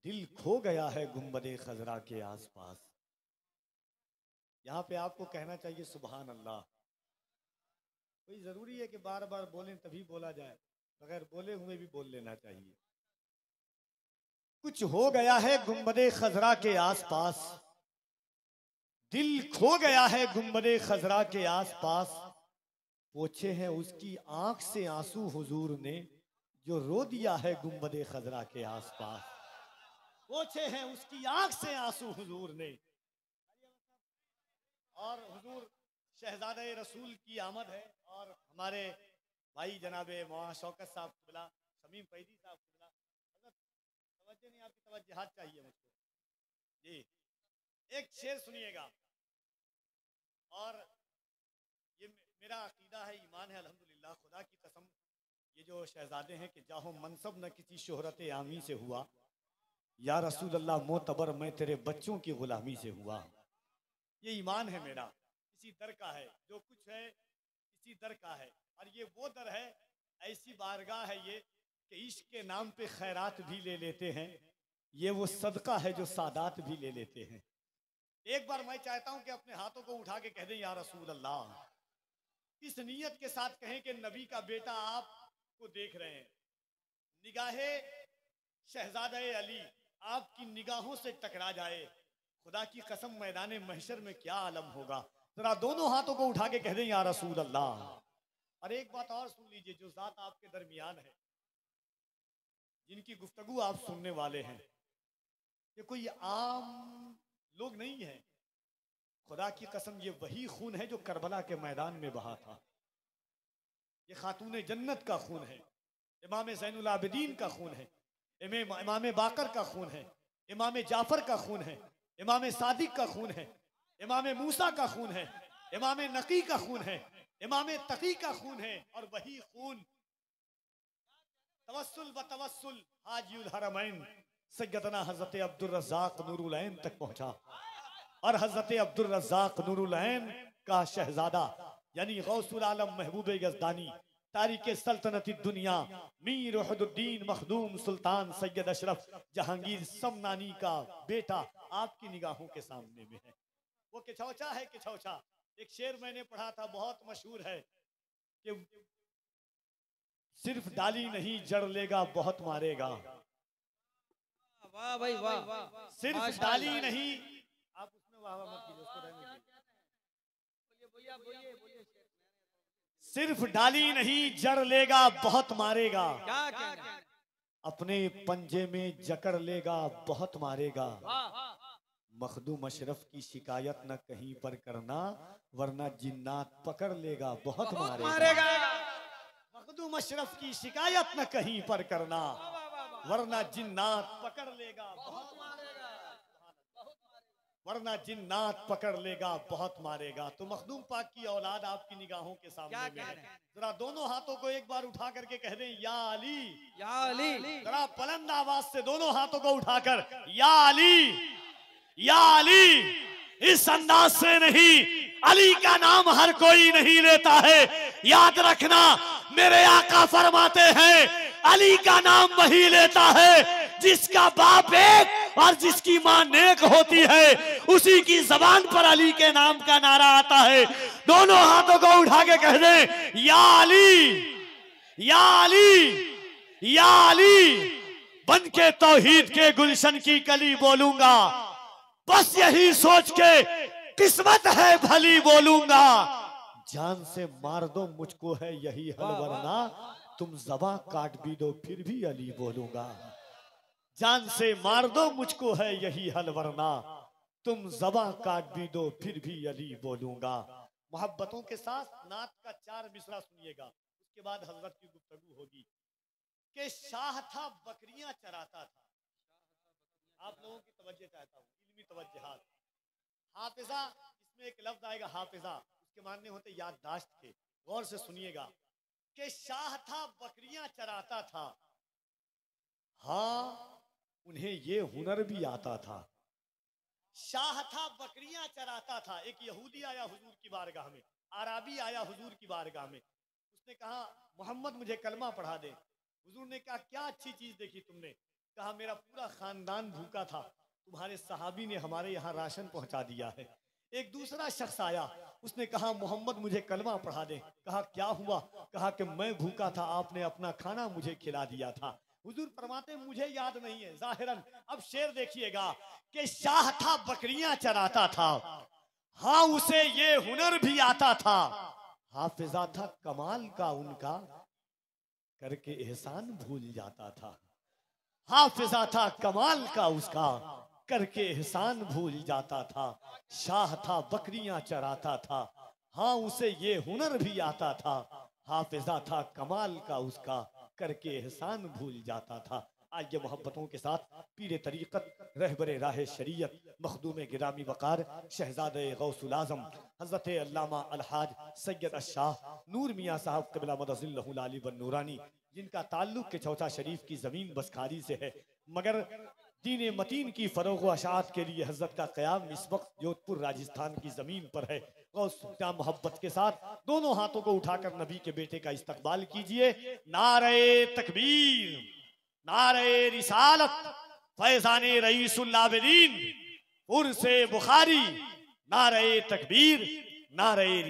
दिल खो गया है गुंबदे खजरा के आसपास। यहाँ पे आपको कहना चाहिए सुभान अल्लाह। कोई जरूरी है कि बार बार बोलें तभी बोला जाए, बगैर बोले हुए भी बोल लेना चाहिए। कुछ हो गया है गुंबदे खजरा के आसपास, दिल खो गया है गुंबदे खजरा के आसपास। पोछे हैं उसकी आंख से आंसू हुजूर ने, जो रो दिया है गुंबदे खजरा के आसपास। पोछे हैं उसकी आंख से आंसू हुजूर ने। और हुजूर शहजादे रसूल की आमद है और हमारे भाई जनाबे मौलाना शौकत साहब किबला, शमीम फैदी साहब किबला, तवज्जो नहीं, आपकी तवज्जुहात चाहिए मुझको जी। एक शेर सुनिएगा। और ये मेरा अकीदा है, ईमान है अल्हम्दुलिल्लाह, खुदा की कसम। ये जो शहजादे हैं कि जाहो मनसब न किसी शोहरत आमी से हुआ, या रसूल अल्लाह मोतबर मैं तेरे बच्चों की गुलामी से हुआ। ये ईमान है मेरा, इसी दर का है जो कुछ है, इसी दर का है। और ये वो दर है, ऐसी बारगाह है ये कि इश्क के नाम पे खैरात भी ले लेते हैं। ये वो सदका है जो सादात भी ले लेते हैं। एक बार मैं चाहता हूं कि अपने हाथों को उठा के कह दें या रसूल अल्लाह। इस नीयत के साथ कहें कि नबी का बेटा आपको देख रहे हैं, निगाहे शहजादे अली आपकी निगाहों से टकरा जाए, खुदा की कसम मैदान महशर में क्या आलम होगा। जरा दोनों हाथों को उठा के कह दें या रसूल अल्लाह। और एक बात और सुन लीजिए, जो जात आपके दरमियान है, जिनकी गुफ्तगू आप सुनने वाले हैं, ये कोई आम लोग नहीं है। खुदा की कसम ये वही खून है जो करबला के मैदान में बहा था। ये खातून जन्नत का खून है, इमाम ज़ैनुल आबिदीन का खून है, इमाम बाकर का खून है, इमाम जाफर का खून है, इमाम सादिक का खून है, इमाम मूसा का खून है, इमाम नकी का खून है, इमाम तकी का खून है। और वही खून तवस्सुल व तवस्सुल हाजीउल हरमैन सैयदना हजरत अब्दुल रज़्ज़ाक नूरुल ऐन तक पहुंचा। और हजरत अब्दुल रज़्ज़ाक नूरुल ऐन का शहजादा यानी गौसुल आलम महबूब यज़दानी तारिक सल्तनत दुनिया मीर वहदुद्दीन मखदूम सुल्तान सैयद अशरफ जहांगीर समनानी का बेटा आपकी निगाहों के सामने में है। वो किछौछा है, किछौछा। एक शेर मैंने पढ़ा था, बहुत मशहूर है कि सिर्फ डाली नहीं जड़ लेगा बहुत मारेगा। वाह भाई वाह, सिर्फ डाली नहीं, आप उसमें वाह वाह मत कीजिए, उसको रहने दीजिए। सिर्फ डाली नहीं जड़ लेगा बहुत मारेगा, क्या क्या क्या? अपने पंजे में जकड़ लेगा बहुत मारेगा। मखदूम अशरफ की शिकायत न कहीं पर करना, वरना जिन्नात पकड़ लेगा बहुत मारेगा। मखदूम अशरफ की शिकायत न कहीं पर करना, वरना जिन्नात पकड़ लेगा बहुत मारेगा। वरना जिन्नात पकड़ लेगा बहुत मारेगा। तो मखदूम पाक की औलाद आपकी निगाहों के सामने में है। जरा दोनों हाथों को एक बार उठा करके कह दें या अली, या अली। जरा बुलंद आवाज से दोनों हाथों को उठाकर या अली, या अली। इस अंदाज से नहीं, अली का नाम हर कोई नहीं लेता है। याद रखना, मेरे आका फरमाते हैं अली का नाम वही लेता है जिसका बाप एक और जिसकी मां नेक होती है, उसी की जबान पर अली के नाम का नारा आता है। दोनों हाथों को उठा के कह दें या अली, या अली, या अली। बन के तौहीद के गुलशन की कली बोलूंगा, बस यही सोच के किस्मत है भली बोलूंगा। जान से मार दो मुझको है यही हल, वरना तुम ज़बां काट भी दो फिर भी अली बोलूंगा। जान से मार दो मुझको है यही हल, वरना तुम ज़बां काट भी दो फिर भी अली बोलूंगा। मोहब्बतों के साथ नात का 4 मिसरा सुनिएगा, उसके बाद हजरत की गुफ्तगू होगी। कि शाह था बकरियां चराता था। आप लोगों की तवज्जो चाहता हूँ, इल्मी तवज्जुहात। हाफिजा, इसमें एक लफ्ज आएगा हाफिजा, उसके मानने होते याददाश्त के। गौर से सुनिएगा कि शाह था बकरियां चराता था, हाँ उन्हें ये हुनर भी आता था। शाह था बकरियां चराता था। एक यहूदी आया हुजूर की बारगाह में, आराबी आया हुजूर की बारगाह में। उसने कहा मोहम्मद मुझे कलमा पढ़ा दे। हुजूर ने कहा क्या अच्छी चीज देखी तुमने? कहा मेरा पूरा खानदान भूखा था, तुम्हारे सहाबी ने हमारे यहाँ राशन पहुंचा दिया है। एक दूसरा शख्स आया, उसने कहा मोहम्मद मुझे कलमा पढ़ा दे। कहा क्या हुआ? कहा कि मैं भूखा था, आपने अपना खाना मुझे खिला दिया था। हुजूर फरमाते मुझे याद नहीं है जाहिरन। अब शेर देखिएगा कि शाह था बकरियां चराता था, हाँ उसे ये हुनर भी आता था। हाफिजा था कमाल का उनका, करके एहसान भूल जाता था। हाफिजा था कमाल का उसका, करके एहसान भूल जाता था। शाह था बकरियां चराता था, हाँ उसे ये हुनर भी आता था। हाफिजा था कमाल का उसका, करके एहसान भूल जाता था। आइए मोहब्बतों के साथ पीरे तरीक़त रहबरे राह शरीयत मखदूम गिरामी वक़ार शहज़ादे गौसुल आज़म हज़रत अल्लामा अलहाज सैयद अशाह नूर मियाँ साहब क़िबला मदज़िल्लहुल आली व नूरानी, जिनका ताल्लुक़ के चौथा शरीफ की ज़मीन बसखारी से है, मगर दीन मतीन की फ़रोग़ व अशाअत के लिए हज़रत का क़याम इस वक्त जोधपुर राजस्थान की ज़मीन पर है। गौसिया मोहब्बत के साथ दोनों हाथों को उठाकर नबी के बेटे का इस्तकबाल कीजिए। नारे तकबीर, नारे रिसालत, फैज़ाने रईसुल आबिदीन, उर्से बुखारी, नारे तकबीर, नारे